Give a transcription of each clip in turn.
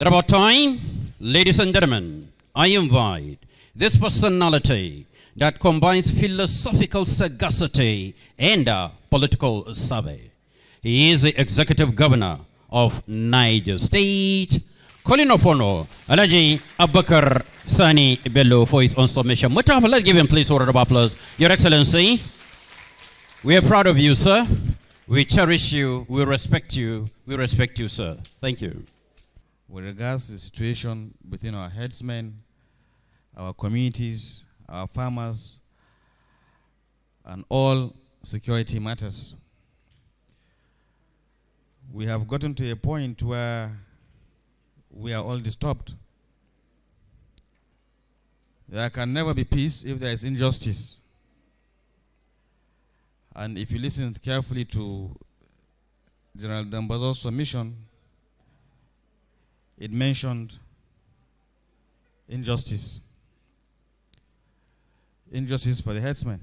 At about time, ladies and gentlemen, I invite this personality that combines philosophical sagacity and political survey. He is the executive governor of Niger State, calling of honor, Alhaji Abubakar Sani Bello for his own submission. Let's give him please a round of applause. Your Excellency, we are proud of you, sir. We cherish you, we respect you, sir. Thank you. With regards to the situation between our headsmen, our communities, our farmers, and all security matters, we have gotten to a point where we are all disturbed. There can never be peace if there is injustice. And if you listen carefully to General Dambazo's submission, it mentioned injustice. Injustice for the headsmen.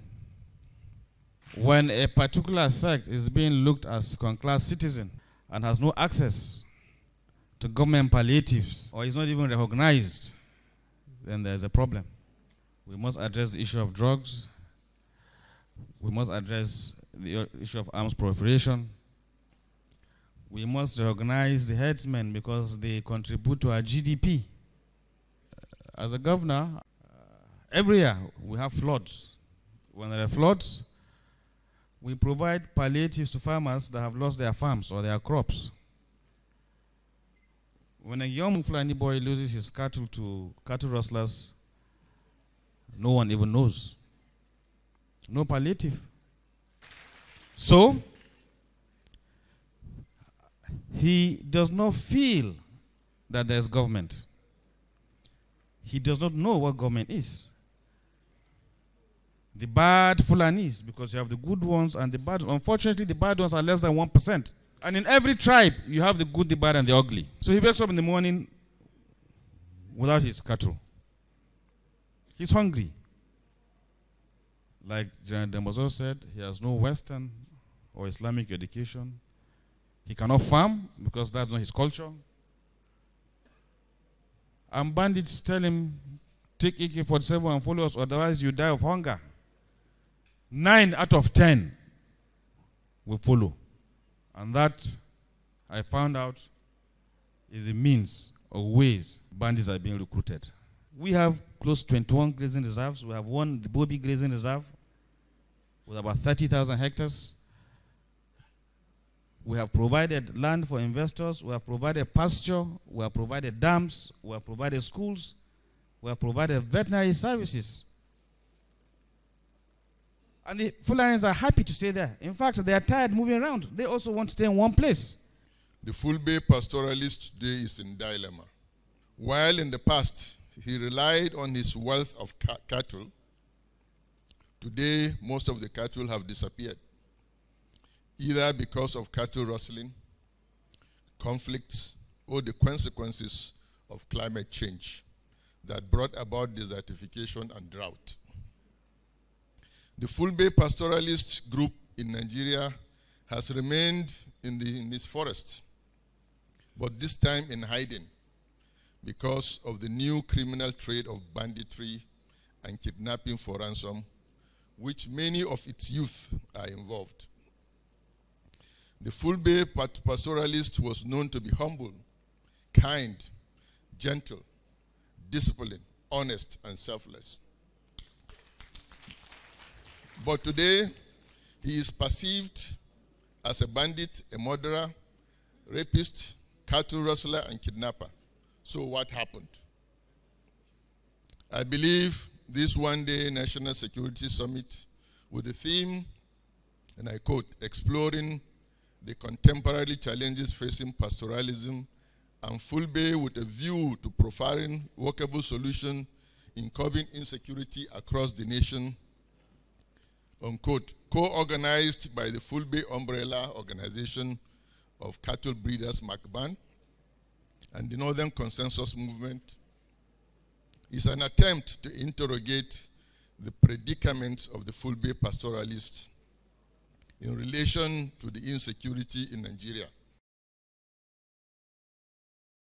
When a particular sect is being looked as second-class citizen and has no access to government palliatives or is not even recognized, then there's a problem. We must address the issue of drugs. We must address the issue of arms proliferation. We must recognize the headsmen because they contribute to our GDP. As a governor, every year we have floods. When there are floods, we provide palliatives to farmers that have lost their farms or their crops. When a young Fulani boy loses his cattle to cattle rustlers, no one even knows. No palliative. So, he does not feel that there's government. He does not know what government is. The bad Fulanis, because you have the good ones and the bad. Unfortunately, the bad ones are less than 1%. And in every tribe, you have the good, the bad, and the ugly. So he wakes up in the morning without his cattle. He's hungry. Like General Dambazo said, he has no Western or Islamic education. He cannot farm because that's not his culture. And bandits tell him, take AK-47 and follow us, otherwise you die of hunger. 9 out of 10 will follow. And that, I found out, is the means or ways bandits are being recruited. We have close to 21 grazing reserves. We have one, the Bobi Grazing Reserve, with about 30,000 hectares. We have provided land for investors. We have provided pasture. We have provided dams. We have provided schools. We have provided veterinary services. And the Fulanis are happy to stay there. In fact, they are tired moving around. They also want to stay in one place. The Fulbe pastoralist today is in dilemma. While in the past, he relied on his wealth of cattle, today most of the cattle have disappeared, either because of cattle rustling, conflicts, or the consequences of climate change that brought about desertification and drought. The Fulbe pastoralist group in Nigeria has remained in this forest, but this time in hiding because of the new criminal trade of banditry and kidnapping for ransom, which many of its youth are involved. The Fulbe pastoralist was known to be humble, kind, gentle, disciplined, honest, and selfless. But today, he is perceived as a bandit, a murderer, rapist, cattle rustler, and kidnapper. So what happened? I believe this one-day National Security Summit with the theme, and I quote, exploring the contemporary challenges facing pastoralism and Fulbe with a view to proffering workable solution in curbing insecurity across the nation, unquote, co-organized by the Fulbe umbrella organization of cattle breeders MACBAN and the Northern Consensus Movement, is an attempt to interrogate the predicaments of the Fulbe pastoralists in relation to the insecurity in Nigeria.